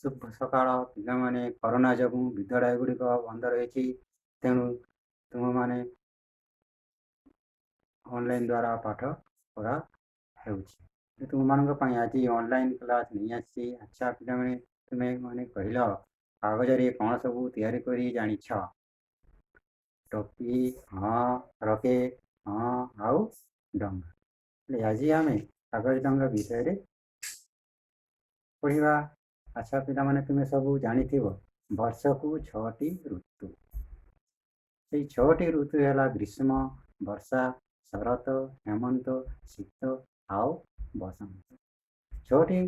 ଶୁଭ ସକାଳ ପିଲାମାନେ। କରୋନା ଯୋଗୁଁ ବିଦ୍ୟାଳୟ ଗୁଡ଼ିକ ବନ୍ଦ ରହିଛି, ତେଣୁ ତୁମମାନେ ଅନଲାଇନ୍ ଦ୍ୱାରା ପାଠ ପଢ଼ା ହେଉଛି। ତୁମମାନଙ୍କ ପାଇଁ ଆଜି ଅନଲାଇନ୍ କ୍ଲାସ୍ ନେଇ ଆସିଛି। ଆଚ୍ଛା ପିଲାମାନେ, ତୁମେମାନେ କହିଲ କାଗଜରେ କ'ଣ ସବୁ ତିଆରି କରି ଜାଣିଛ? ଟୋପି, ହଁ। ରକେଟ୍, ହଁ। ଆଉ ଡଙ୍ଗା। ହେଲେ ଆଜି ଆମେ କାଗଜ ଡଙ୍ଗା ବିଷୟରେ ପଢ଼ିବା। ଆଚ୍ଛା ପିଲାମାନେ, ତୁମେ ସବୁ ଜାଣିଥିବ ବର୍ଷକୁ 6ଟି ଋତୁ। ସେଇ 6ଟି ଋତୁ ହେଲା ଗ୍ରୀଷ୍ମ, ବର୍ଷା, ଶରତ, ହେମନ୍ତ, ଶୀତ ଆଉ ବସନ୍ତ। 6ଟି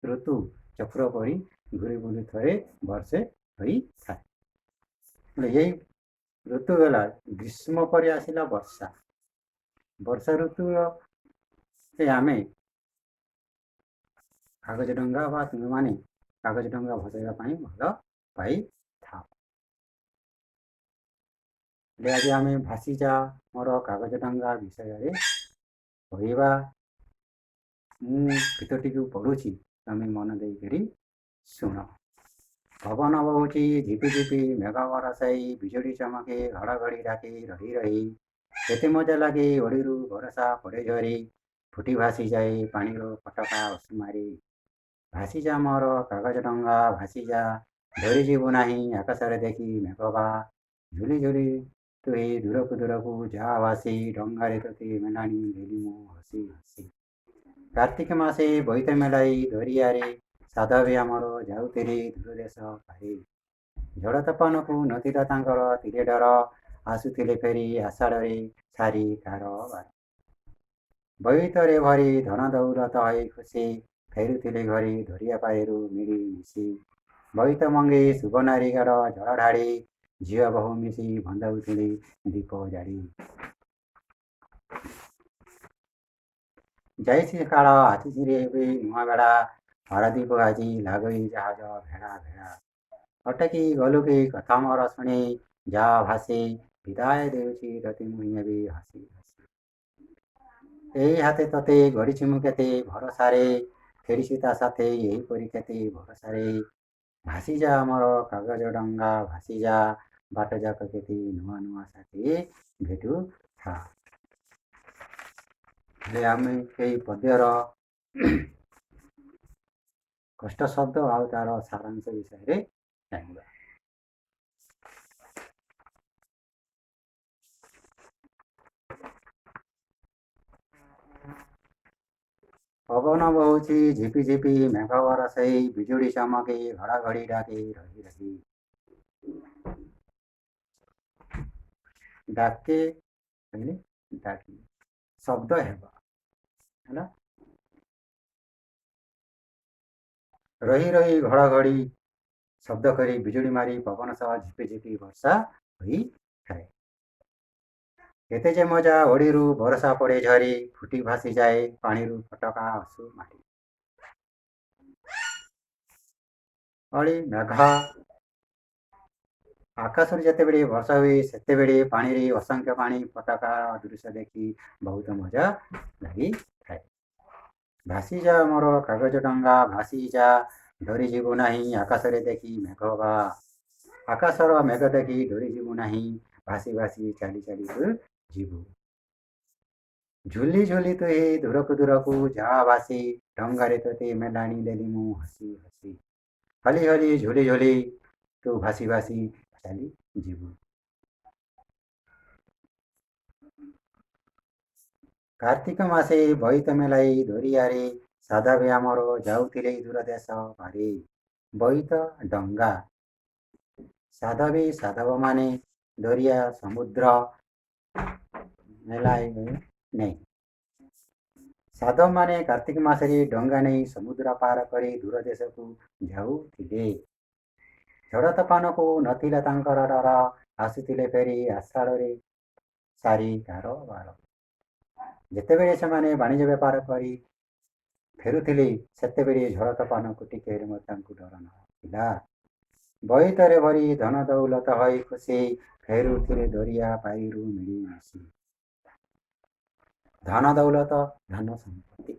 ଋତୁ ଚକ୍ର ପରି ଘୁରି ବୁଲି ଥରେ ବର୍ଷେ ହୋଇଥାଏ। ହେଲେ ଏଇ ଋତୁ ହେଲା ଗ୍ରୀଷ୍ମ ପରେ ଆସିଲା ବର୍ଷା। ବର୍ଷା ଋତୁରେ ଆମେ କାଗଜ ଡଙ୍ଗା ବା ତୁମେମାନେ କାଗଜ ଡଙ୍ଗା ଭସାଇବା ପାଇଁ ଭଲ ପାଇଥାଉ। ହେଲେ ଆଜି ଆମେ ଭାସିଯା ମୋର କାଗଜ ଡଙ୍ଗା ବିଷୟରେ କହିବା। ମୁଁ ଗୀତଟିକୁ ପଢ଼ୁଛି, ତମେ ମନ ଦେଇକରି ଶୁଣ। ପବନ ବହୁଛି ଝିପି ଝିପି ମେଘ ବରଷାଇ, ବିଜୁଳି ଚମକେ ଘଡ଼ଘଡ଼ି ଡାକେ ରହି ରହି। କେତେ ମଜା ଲାଗେ ଓଡ଼ିରୁ ବରଷା ପଡ଼େ ଝରି, ଫୁଟି ଭାସିଯାଏ ପାଣିର ଫଟକା ଅସୁମାରି। ଭାସିଯା ମୋର କାଗଜ ଡଙ୍ଗା ଭାସିଯା, ଧରିଯିବୁ ନାହିଁ ଆକାଶରେ ଦେଖି ମେଘବା। ଝୁଲି ଝୁଲି ତୁହି ଦୂରକୁ ଦୂରକୁ ଯା ଭାସି, ଡଙ୍ଗାରେ ତୋତେ ମେଲାଣି ଦେଲି ମୁଁ ହସି ହସି। କାର୍ତ୍ତିକ ମାସେ ବୋଇତ ମେଲାଇ ଦରିଆରେ, ସାଧବେ ଆମର ଯାଉଥିଲେ ଦୂର ଦେଶ ପାରି। ଝଡ଼ ତୋଫାନକୁ ନଥିଲା ତାଙ୍କର ଥିଲେ ଡର, ଆସୁଥିଲେ ଫେରି ଆଷାଢ଼ରେ ସାରି କାରବାର। ବୋଇତରେ ଭରି ଧନ ଦୌଲତ ହୋଇ ଖୁସି, ଫେରୁଥିଲେ ଘରେ ଧରିଆ ପାଣିରୁ ମିଳି ମିଶି। ବୋଇତ ମଙ୍ଗେ ଶୁଭ ନାରୀଗାର ଜଳ ଢାଳି, ଝିଅ ବୋହୂ ମିଶି ବନ୍ଦାଉଥିଲେ ଦୀପ ଜାଳି। ଯାଇଛି କାଳ ଆସିଛିରେ ଏବେ ନୂଆ ବେଳା, ପାରାଦୀପ ଆଜି ଲାଗୋଇ ଜାହାଜ ଭେଳା ଭେଳା। ଅଟକି ଗଲୁ କି କଥା ମୋର ଶୁଣି, ଯା ଭାସି ବିଦାୟ ଦେଉଛି ତତେ ମୁଇଁ ଏବେ ହସି ହସି। ଏଇ ହାତେ ତତେ ଗଢ଼ିଛି ମୁଁ କେତେ ଭରସାରେ, ଫେରିଛି ତା ସାଥେ ଏହିପରି କେତେ ଭରସାରେ। ଭାସିଯା ଆମର କାଗଜ ଡଙ୍ଗା ଭାସିଯା, ବାଟ ଯାକ କେତେ ନୂଆ ନୂଆ ସାଥୀ ଭେଟୁଥା। ହେଲେ ଆମେ ଏଇ ପଦ୍ୟର କଷ୍ଟ ଶବ୍ଦ ଆଉ ତାର ସାରାଂଶ ବିଷୟରେ ଜାଣିବା। ପବନ ବହୁଛି ଝିପି ଝିପି ମେଘ ବରଷାଇ, ବିଜୁଳି ଚମକେ ଘଡ଼ଘଡ଼ି ଡାକେ ରହି ରହି। ଡାକେ ଡାକେ ଶବ୍ଦ ହେବ ହେଲା। ରହି ରହି ଘଡ଼ଘଡ଼ି ଶବ୍ଦ କରି ବିଜୁଳି ମାରି ପବନ ସହ ଝିପି ଝିପି ବର୍ଷା ହୋଇଥାଏ। କେତେ ଯେ ମଜା ଓଡ଼ିରୁ ବରଷା ପଡ଼େ ଝରି, ଫୁଟି ଭାସିଯାଏ ପାଣିରୁ ଫଟକା ଅସୁ ମାରି। ଅଳି ମେଘ ଆକାଶରୁ ଯେତେବେଳେ ବର୍ଷା ହୁଏ, ସେତେବେଳେ ପାଣିରେ ଅସଂଖ୍ୟ ପାଣି ଫଟକା ଦୃଶ୍ୟ ଦେଖି ବହୁତ ମଜା ଲାଗିଥାଏ। ଭାସିଯା ମୋର କାଗଜ ଡଙ୍ଗା ଭାସିଯା, ଡରିଯିବୁ ନାହିଁ ଆକାଶରେ ଦେଖି ମେଘ ବା। ଆକାଶର ମେଘ ଦେଖି ଡରିଯିବୁ ନାହିଁ, ଭାସି ଭାସି ଚାଲି ଚାଲି ତୁ ଯିବୁ। ଝୁଲି ଝୁଲି ତୁହି ଦୂରକୁ ଦୂରକୁ ଯା ଭାସି, ଡଙ୍ଗାରେ ତୋତେ ମେଲାଣି ଦେଲି ମୁଁ ହସି ହସି। ହଲି ହଲି ଝୁଲି ଝୁଲି ତୁ ଭାସି ଭାସି ଚାଲି ଯିବୁ। କାର୍ତ୍ତିକ ମାସେ ବୋଇତ ମେଲାଇ ଦରିଆରେ, ସାଧବେ ଆମର ଯାଉଥିଲେ ଦୂର ଦେଶ ପାରି। ବୋଇତ ଡଙ୍ଗା, ସାଧବେ ସାଧବମାନେ ଦରିଆ ସମୁଦ୍ର ମେଲାଇ ନେଇ। ସାଧବମାନେ କାର୍ତ୍ତିକ ମାସରେ ଡଙ୍ଗା ନେଇ ସମୁଦ୍ର ପାର କରି ଦୂର ଦେଶକୁ ଯାଉଥିଲେ। ଝଡ଼ ତୋଫାନକୁ ନଥିଲା ତାଙ୍କର ଡର, ଆସୁଥିଲେ ଫେରି ଆଷାଢ଼ରେ ସାରି କାରବାର। ଯେତେବେଳେ ସେମାନେ ବାଣିଜ୍ୟ ବେପାର କରି ଫେରୁଥିଲେ, ସେତେବେଳେ ଝଡ଼ ତୋଫାନକୁ ଟିକେ ମଧ୍ୟ ତାଙ୍କୁ ଡର ନଥିଲା। ବୋଇତରେ ଭରି ଧନ ଦୌଲତ ହୋଇ ଖୁସି, ଫେରୁଥିଲେ ଦରିଆ ପାରିରୁ ମିଳି ମିଶି। ଧନ ଦୌଲତ ଧନ ସମ୍ପତ୍ତି,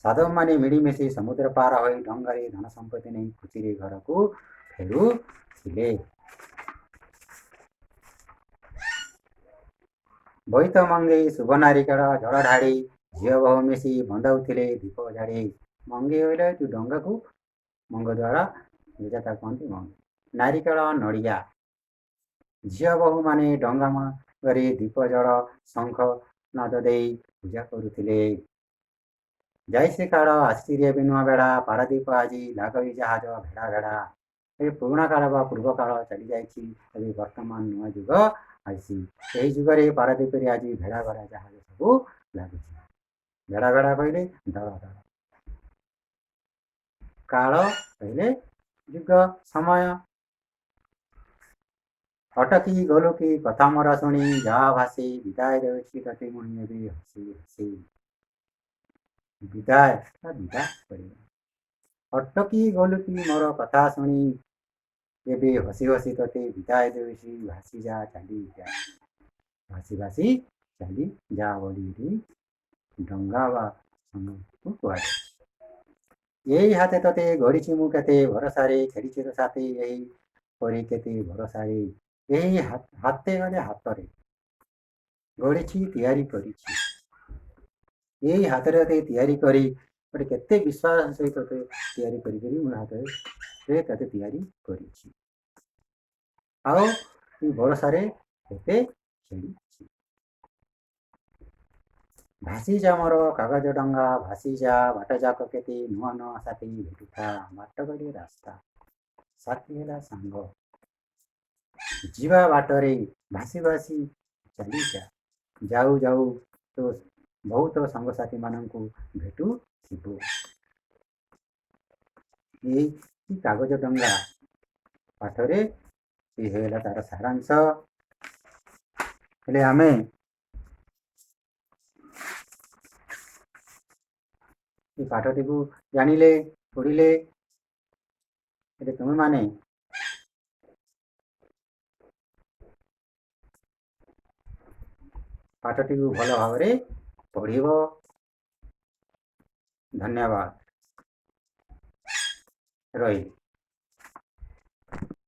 ସାଧବମାନେ ମିଳିମିଶି ସମୁଦ୍ର ପାର ହୋଇ ଡଙ୍ଗାରେ ଧନ ସମ୍ପତ୍ତି ନେଇ ଖୁସିରେ ଘରକୁ ଫେରୁଥିଲେ। ବୋଇତ ମଙ୍ଗେଇ ଶୁଭ ନାରିକେଳ ଜଳ ଢାଳି ଝିଅ ବୋହୂ ମିଶି ବନ୍ଦାଉଥିଲେ ଦୀପ ଝାଡ଼ି। ମଙ୍ଗେଇ ବୋଇଲେ ଯୋଉ ଡଙ୍ଗାକୁ ମଙ୍ଗ ଦ୍ୱାରା ତାକୁ କୁହନ୍ତି ମଙ୍ଗେଇ। ନାରିକେଳ ନଡ଼ିଆ। ଝିଅ ବୋହୂମାନେ ଡଙ୍ଗାରେ ଦୀପ ଜଳ ଶଙ୍ଖ ନାଦ ଦେଇ ପୂଜା କରୁଥିଲେ। ଯାଇସି କାଳ ଆସିରେ ଏବେ ନୂଆ ବେଳା ପାରାଦୀପ ଆଜି ଲାଗଇ ଜାହାଜ ଭେଡ଼ା ଭେଡ଼ା। ଏ ପୁରୁଣା କାଳ ବା ପୂର୍ବ କାଳ ଚାଲିଯାଇଛି, ଏବେ ବର୍ତ୍ତମାନ ନୂଆ ଯୁଗ ଆସିଛି। ଏହି ଯୁଗରେ ପାରାଦୀପରେ ଆଜି ଭେଡ଼ା ଭେଡ଼ା ଜାହାଜ ସବୁ ଲାଗୁଛି। ଭେଡ଼ା ଭେଡ଼ା କହିଲେ ଦଳ ଦଳ। କାଳ କହିଲେ ଯୁଗ ସମୟ। ଅଟକି ଗଲୁ କି କଥା ମୋର ଶୁଣି ଯାହା ଭାସି ବିଦାୟ ଦେଉଛି ତତେ ମୁହିଁ ଏବେ ହସି ହସି। ବିଦାୟ ବିଦା କରିବ। ଅଟକି ଗଲୁ କି ମୋର କଥା ଶୁଣି ଏବେ ହସି ହସି ତତେ ବିଦାୟ ଦେଉଛି ଭାସି ଯା ଚାଲି ଯା। ଭାସି ଭାସି ଚାଲି ଯା ବୋଲି ଡଙ୍ଗା ବା ସମୟକୁ କୁହାଯାଏ। ଏଇ ହାତେ ତତେ ଗଢ଼ିଛି ମୁଁ କେତେ ଭରସାରେ ଖେଳିଛି ତ ସାଥେ ଏହି ପରି କେତେ ଭରସାରେ। ଏହି ହାତେ ଗଲେ ହାତରେ ଗଢ଼ିଛି ତିଆରି କରିଛି। ଏଇ ହାତରେ ତତେ ତିଆରି କରି ଗୋଟେ କେତେ ବିଶ୍ୱାସ ସହିତ ତତେ ତିଆରି କରିକରି ମୋ ହାତରେ ତତେ ତିଆରି କରିଛି। ଆଉ ଏ ଭରସାରେ କେତେ ଖେଳିଛି। ଭାସି ଯା ମୋର କାଗଜ ଡଙ୍ଗା ଭାସି ଯା ବାଟ ଯାକ କେତେ ନୂଆ ନୂଆ ସାଥୀ ଭେଟୁଥା। ବାଟ କରି ରାସ୍ତା ସାଥୀ ହେଲା ସାଙ୍ଗ। ଯିବା ବାଟରେ ଭାସି ଭାସି ଚାଲି ଯା। ଯାଉ ଯାଉ ତୋ ବହୁତ ସାଙ୍ଗସାଥୀମାନଙ୍କୁ ଭେଟୁଥିବୁ। ଏଇ କାଗଜ ଡଙ୍ଗା ପାଠରେ ଏ ହେଲା ତାର ସାରାଂଶ। ହେଲେ ଆମେ ଏ ପାଠଟିକୁ ଜାଣିଲେ ପଢ଼ିଲେ, ହେଲେ ତୁମେମାନେ ପାଠଟିକୁ ଭଲ ଭାବରେ ପଢ଼ିବ। ଧନ୍ୟବାଦ। ରହିଲି।